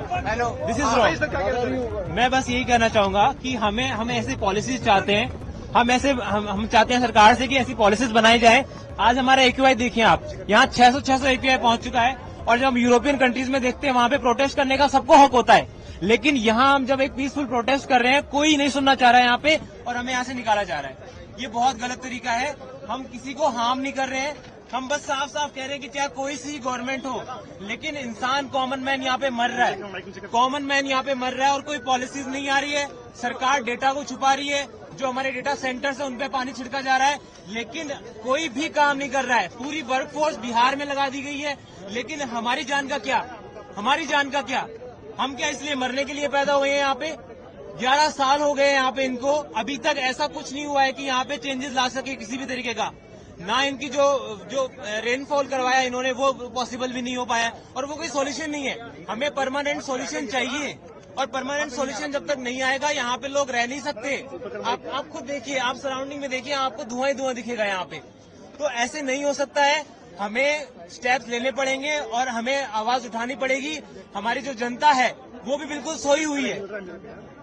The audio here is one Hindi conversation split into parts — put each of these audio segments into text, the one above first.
Hello, this is wrong. मैं बस यही कहना चाहूंगा कि हमें ऐसी पॉलिसीज चाहते हैं, हम चाहते हैं सरकार से कि ऐसी पॉलिसीज बनाई जाए। आज हमारा AQI देखिए आप, यहाँ 600 AQI पहुंच चुका है, और जब हम यूरोपियन कंट्रीज में देखते हैं वहां पे प्रोटेस्ट करने का सबको हक होता है, लेकिन यहाँ हम जब एक पीसफुल प्रोटेस्ट कर रहे हैं कोई नहीं सुनना चाह रहा है यहाँ पे, और हमें यहाँ से निकाला जा रहा है। ये बहुत गलत तरीका है। हम किसी को हार्म नहीं कर रहे हैं, हम बस साफ साफ कह रहे हैं कि चाहे कोई सी गवर्नमेंट हो, लेकिन इंसान कॉमन मैन यहाँ पे मर रहा है, कॉमन मैन यहाँ पे मर रहा है, और कोई पॉलिसीज नहीं आ रही है। सरकार डेटा को छुपा रही है, जो हमारे डेटा सेंटर्स है उन पे पानी छिड़का जा रहा है, लेकिन कोई भी काम नहीं कर रहा है। पूरी वर्कफोर्स बिहार में लगा दी गई है, लेकिन हमारी जान का क्या, हमारी जान का क्या? हम क्या इसलिए मरने के लिए पैदा हुए हैं यहाँ पे? 11 साल हो गए यहाँ पे इनको, अभी तक ऐसा कुछ नहीं हुआ है कि यहाँ पे चेंजेस ला सके किसी भी तरीके का। ना इनकी जो रेनफॉल करवाया इन्होंने वो पॉसिबल भी नहीं हो पाया, और वो कोई सॉल्यूशन नहीं है। हमें परमानेंट सॉल्यूशन चाहिए, और परमानेंट सॉल्यूशन जब तक नहीं आएगा यहाँ पे लोग रह नहीं सकते। आप खुद देखिए, आप सराउंडिंग में देखिए, आपको धुआं ही धुआं दिखेगा यहाँ पे। तो ऐसे नहीं हो सकता है, हमें स्टेप्स लेने पड़ेंगे और हमें आवाज उठानी पड़ेगी। हमारी जो जनता है वो भी बिल्कुल सोई हुई है।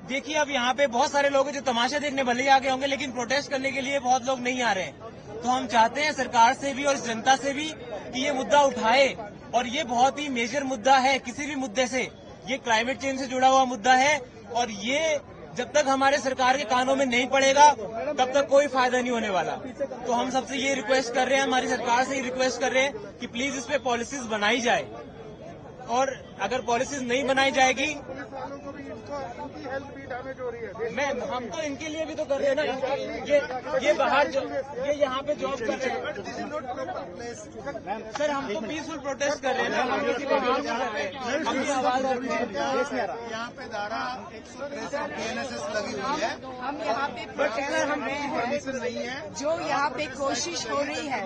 देखिए अब यहाँ पे बहुत सारे लोग हैं जो तमाशा देखने भले ही आगे होंगे, लेकिन प्रोटेस्ट करने के लिए बहुत लोग नहीं आ रहे हैं। तो हम चाहते हैं सरकार से भी और जनता से भी कि ये मुद्दा उठाए, और ये बहुत ही मेजर मुद्दा है किसी भी मुद्दे से। ये क्लाइमेट चेंज से जुड़ा हुआ मुद्दा है, और ये जब तक हमारे सरकार के कानों में नहीं पड़ेगा तब तक कोई फायदा नहीं होने वाला। तो हम सबसे ये रिक्वेस्ट कर रहे हैं, हमारी सरकार से ये रिक्वेस्ट कर रहे हैं कि प्लीज इस पे पॉलिसीज बनाई जाए, और अगर पॉलिसीज नहीं बनाई जाएगी, हम तो इनके लिए भी तो कर रहे हैं ना। ये बाहर ये यहाँ पे जॉब कर रहे हैं। सर हम तो पीसफुल प्रोटेस्ट कर रहे हैं ना, हम किसी को हार्म नहीं कर रहे हैं, अपनी आवाज रख रहे हैं। यहाँ पे धारा 163 BNSS लगी हुई है, हम यहाँ पे प्रोटेस्ट कर रहे हैं। नहीं है जो यहाँ पे कोशिश हो रही है,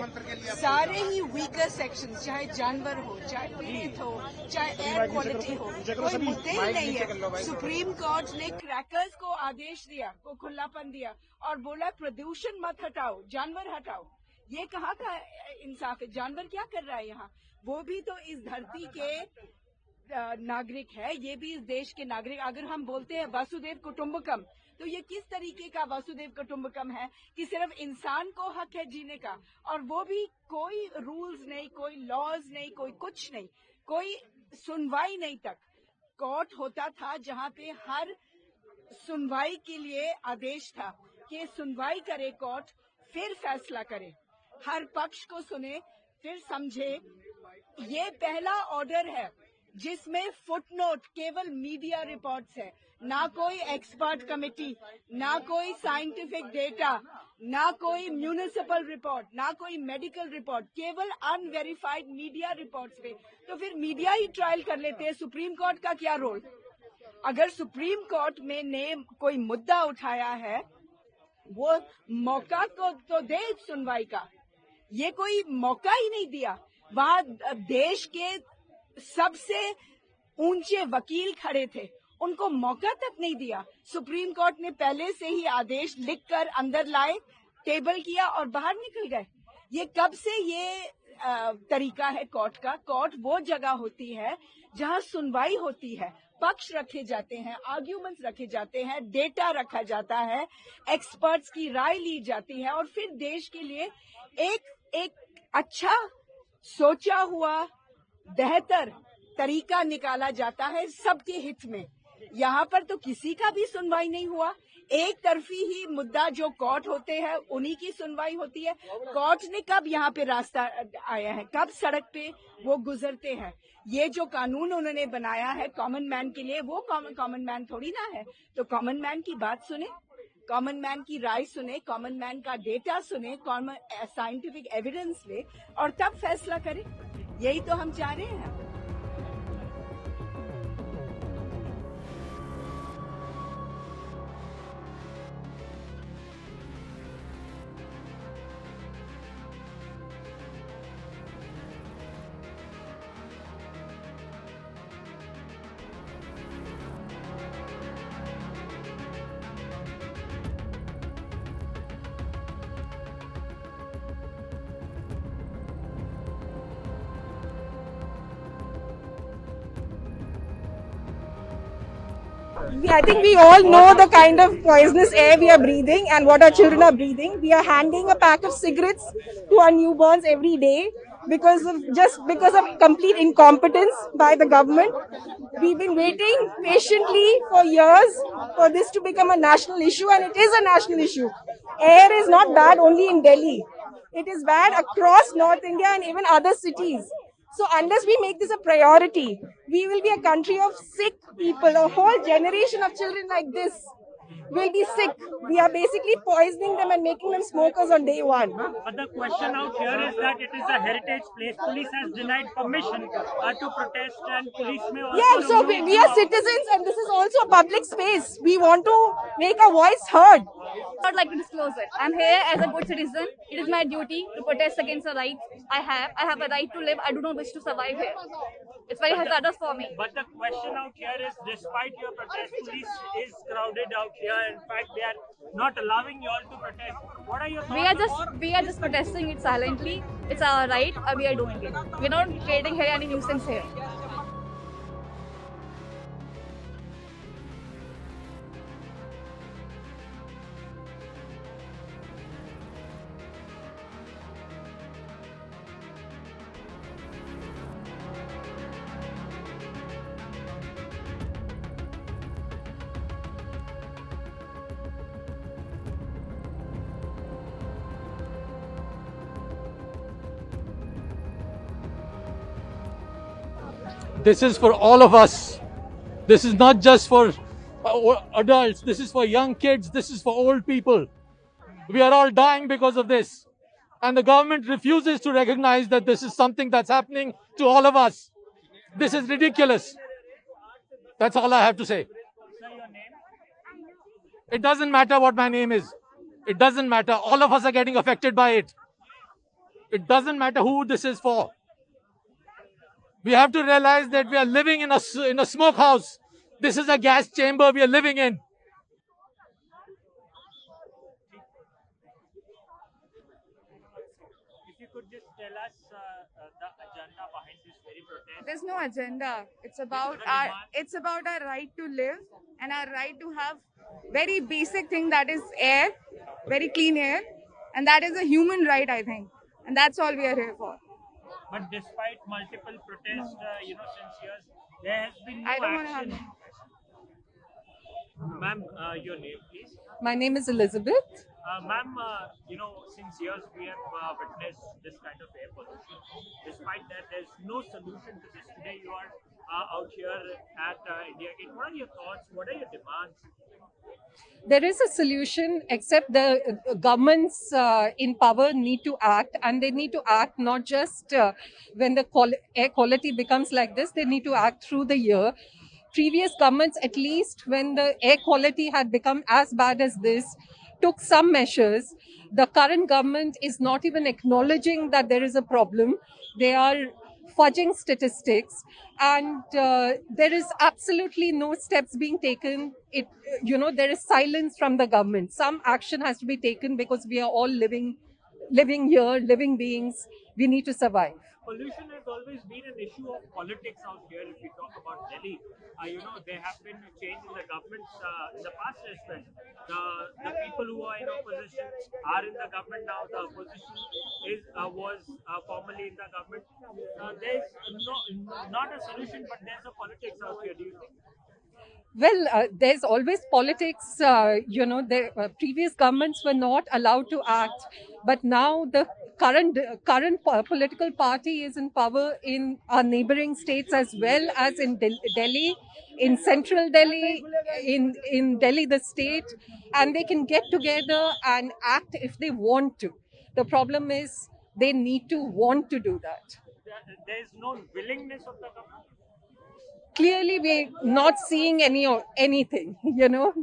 सारे ही वीकर सेक्शंस, चाहे जानवर हो, चाहे पीड़ित हो, चाहे एयर क्वालिटी हो, कोई मुद्दे ही नहीं है। सुप्रीम कोर्ट ने क्रैकर्स को आदेश दिया, को खुलापन दिया, और बोला प्रदूषण मत हटाओ, जानवर हटाओ। ये कहाँ का इंसाफ है? जानवर क्या कर रहा है यहाँ? वो भी तो इस धरती के नागरिक है, ये भी इस देश के नागरिक। अगर हम बोलते हैं वसुदेव कुटुम्बकम, तो ये किस तरीके का वसुदेव कुटुम्बकम है कि सिर्फ इंसान को हक है जीने का, और वो भी कोई रूल्स नहीं, कोई लॉज नहीं, कोई कुछ नहीं, कोई सुनवाई नहीं तक। कोर्ट होता था जहाँ पे हर सुनवाई के लिए आदेश था कि सुनवाई करे कोर्ट, फिर फैसला करे, हर पक्ष को सुने, फिर समझे। ये पहला ऑर्डर है जिसमें फुटनोट केवल मीडिया रिपोर्ट्स है, ना कोई एक्सपर्ट कमेटी, ना कोई साइंटिफिक डेटा, ना कोई म्यूनिसिपल रिपोर्ट, ना कोई मेडिकल रिपोर्ट, केवल अनवेरिफाइड मीडिया रिपोर्ट्स पे। तो फिर मीडिया ही ट्रायल कर लेते हैं, सुप्रीम कोर्ट का क्या रोल? अगर सुप्रीम कोर्ट में ने कोई मुद्दा उठाया है, वो मौका को तो दे सुनवाई का। ये कोई मौका ही नहीं दिया। वहाँ देश के सबसे ऊंचे वकील खड़े थे, उनको मौका तक नहीं दिया। सुप्रीम कोर्ट ने पहले से ही आदेश लिखकर अंदर लाए, टेबल किया और बाहर निकल गए। ये कब से ये तरीका है कोर्ट का? कोर्ट वो जगह होती है जहां सुनवाई होती है, पक्ष रखे जाते हैं, आर्ग्यूमेंट्स रखे जाते हैं, डेटा रखा जाता है, एक्सपर्ट्स की राय ली जाती है, और फिर देश के लिए एक अच्छा सोचा हुआ बेहतर तरीका निकाला जाता है सबके हित में। यहाँ पर तो किसी का भी सुनवाई नहीं हुआ। एक तरफी ही मुद्दा, जो कोर्ट होते हैं उन्हीं की सुनवाई होती है। कोर्ट ने कब यहाँ पे रास्ता आया है, कब सड़क पे वो गुजरते हैं? ये जो कानून उन्होंने बनाया है कॉमन मैन के लिए, वो कॉमन मैन थोड़ी ना है। तो कॉमन मैन की बात सुने, कॉमन मैन की राय सुने, कॉमन मैन का डेटा सुने, कॉमन साइंटिफिक एविडेंस ले, और तब फैसला करे। यही तो हम चाह रहे हैं। I think we all know the kind of poisonous air we are breathing and what our children are breathing. We are handing a pack of cigarettes to our newborns every day because of complete incompetence by the government. We've been waiting patiently for years for this to become a national issue, and it is a national issue. Air is not bad only in Delhi. It is bad across North India and even other cities. So unless we make this a priority, we will be a country of sick people. A whole generation of children like this will be sick. We are basically poisoning them and making them smokers on day one. But the question out here is that it is a heritage place. Police has denied permission to protest, and police may also. Yeah, so we are citizens and this is also a public space. We want to make our voice heard. I would like to disclose it. I'm here as a good citizen. It is my duty to protest against the rights I have. I have a right to live. I do not wish to survive here. It's very hazardous for me. But the question out here is, despite your protest, police is crowded out here. In fact, they are not allowing you all to protest. What are your thoughts? We are just protesting it silently. It's our right. We are doing it. We're not creating here any nuisance here. This is for all of us. This is not just for adults. This is for young kids. This is for old people. We are all dying because of this. And the government refuses to recognize that this is something that's happening to all of us. This is ridiculous. That's all I have to say. It doesn't matter what my name is. It doesn't matter. All of us are getting affected by it. It doesn't matter who this is for. We have to realize that we are living in a smokehouse. This is a gas chamber we are living in. If you could just tell us the agenda behind this very protest. There's no agenda. It's about our right to live and our right to have very basic thing, that is air, very clean air, and that is a human right, I think, and that's all we are here for. But despite multiple protests, since years, there has been no I don't want to have. action. Ma'am, your name, please. My name is Elizabeth. Ma'am, since years we have witnessed this kind of air pollution. Despite that, there's no solution to this. Today you are out here at India Gate. What are your thoughts? What are your demands? There is a solution, except the governments in power need to act, and they need to act not just when the air quality becomes like this. They need to act through the year. Previous governments, at least when the air quality had become as bad as this, took some measures. The current government is not even acknowledging that there is a problem. They are fudging statistics, and there is absolutely no steps being taken. There is silence from the government. Some action has to be taken because we are all living here, living beings. We need to survive. Pollution has always been an issue of politics out here. If we talk about Delhi, there have been a change in the governments in the past as well. The people who are in opposition are in the government now. The opposition was formerly in the government. There's not a solution, but there's a politics out here. Do you think? Well, there's always politics. The previous governments were not allowed to act, but now the current political party is in power in our neighboring states as well as in Delhi, in central Delhi, in Delhi the state, and they can get together and act if they want to. The problem is they need to want to do that. There's no willingness of the government. Clearly, we're not seeing anything.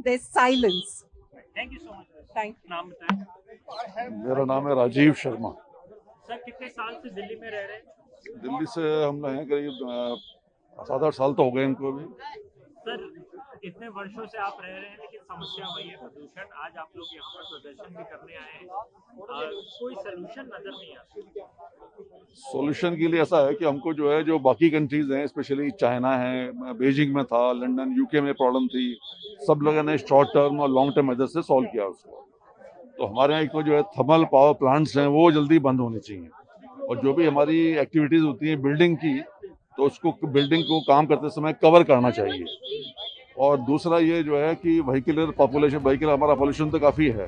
There's silence. Thank you so much. Thank you. नाम बताएं। मेरा नाम है राजीव शर्मा। सर, कितने साल से दिल्ली में रह रहे हैं? दिल्ली से हम हैं करीब 7-8 साल तो हो गए इनको भी। सर, इतने वर्षों से आप रह रहे हैं लेकिन समस्या वही है प्रदूषण। आज आप लोग यहाँ पर प्रदर्शन भी करने आए हैं, कोई सलूशन नजर नहीं आता। सॉल्यूशन के लिए ऐसा है कि हमको जो है, जो बाकी कंट्रीज हैं, स्पेशली चाइना है, बीजिंग में था, लंदन, यूके में प्रॉब्लम थी, सब लोगों ने शॉर्ट टर्म और लॉन्ग टर्म मेजर से सॉल्व किया उसको। तो हमारे यहाँ एक तो जो है थर्मल पावर प्लांट्स हैं वो जल्दी बंद होनी चाहिए, और जो भी हमारी एक्टिविटीज होती हैं बिल्डिंग की, तो उसको बिल्डिंग को काम करते समय कवर करना चाहिए। और दूसरा ये जो है कि व्हीकलर पॉपुलेशन, व्हीकल हमारा पॉल्यूशन तो काफ़ी है,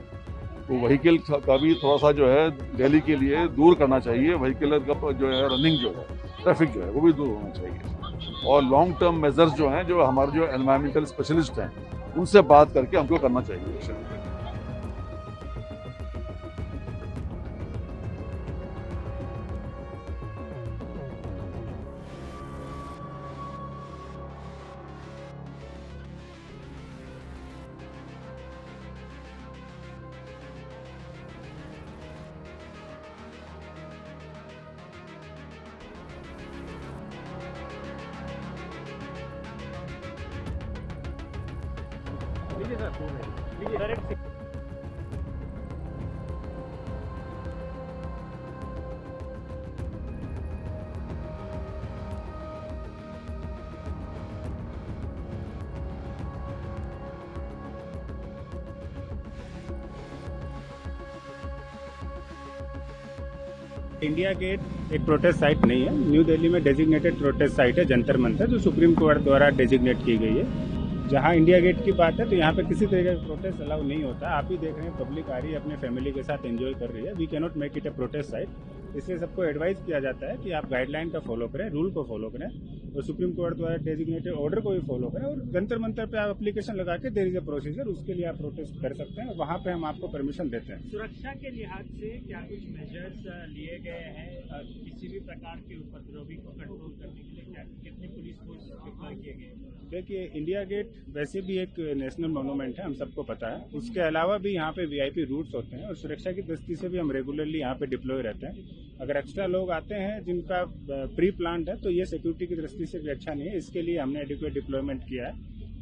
तो व्हीकल का भी थोड़ा सा जो है दिल्ली के लिए दूर करना चाहिए। व्हीकलर का जो है रनिंग जो है, ट्रैफिक जो है वो भी दूर होना चाहिए। और लॉन्ग टर्म मेजर्स जो हैं, जो हमारे जो एनवायरमेंटल स्पेशलिस्ट हैं, उनसे बात करके हमको करना चाहिए। इंडिया गेट एक प्रोटेस्ट साइट नहीं है। न्यू दिल्ली में डेजिग्नेटेड प्रोटेस्ट साइट है जंतर मंतर, जो सुप्रीम कोर्ट द्वारा डेजिग्नेट की गई है। जहां इंडिया गेट की बात है तो यहाँ पे किसी तरीके का प्रोटेस्ट अलाउ नहीं होता। आप ही देख रहे हैं पब्लिक आ रही है, अपने फैमिली के साथ एंजॉय कर रही है। We cannot make it a protest site, इसलिए सबको एडवाइस किया जाता है कि आप गाइडलाइन का फॉलो करें, रूल को फॉलो करें, और सुप्रीम कोर्ट द्वारा डेजिग्नेटेड ऑर्डर को भी फॉलो करें। और जंतर मंतर पे आप एप्लीकेशन लगा के देयर इज अ प्रोसीजर, उसके लिए आप प्रोटेस्ट कर सकते हैं, वहाँ पे हम आपको परमिशन देते हैं। सुरक्षा के लिहाज से क्या कुछ मेजर्स लिए गए हैं किसी भी प्रकार के उपद्रवी को कंट्रोल करने के लिए? क्या कितने पुलिस फोर्स डिप्लॉय किए गए? देखिए, इंडिया गेट वैसे भी एक नेशनल मॉन्यूमेंट है, हम सबको पता है। उसके अलावा भी यहाँ पे वीआईपी रूट्स होते हैं, और सुरक्षा की दृष्टि से भी हम रेगुलरली यहाँ पे डिप्लॉय रहते हैं। अगर एक्स्ट्रा लोग आते हैं जिनका प्री प्लान्ड है, तो ये सिक्योरिटी की दृष्टि से भी अच्छा नहीं है। इसके लिए हमने एडिक्वेट डिप्लॉयमेंट किया है।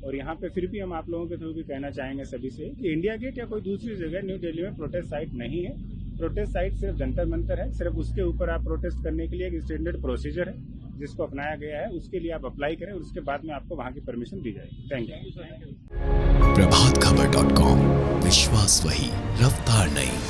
और यहाँ पे फिर भी हम आप लोगों के थ्रू भी कहना चाहेंगे सभी से कि इंडिया गेट या कोई दूसरी जगह न्यू दिल्ली में प्रोटेस्ट साइट नहीं है। प्रोटेस्ट साइट सिर्फ जंतर मंतर है। सिर्फ उसके ऊपर आप प्रोटेस्ट करने के लिए एक स्टैंडर्ड प्रोसीजर है जिसको अपनाया गया है, उसके लिए आप अप्लाई करें, और उसके बाद में आपको वहाँ की परमिशन दी जाएगी। Thank you. प्रभातखबर.com, विश्वास वही, रफ्तार नहीं।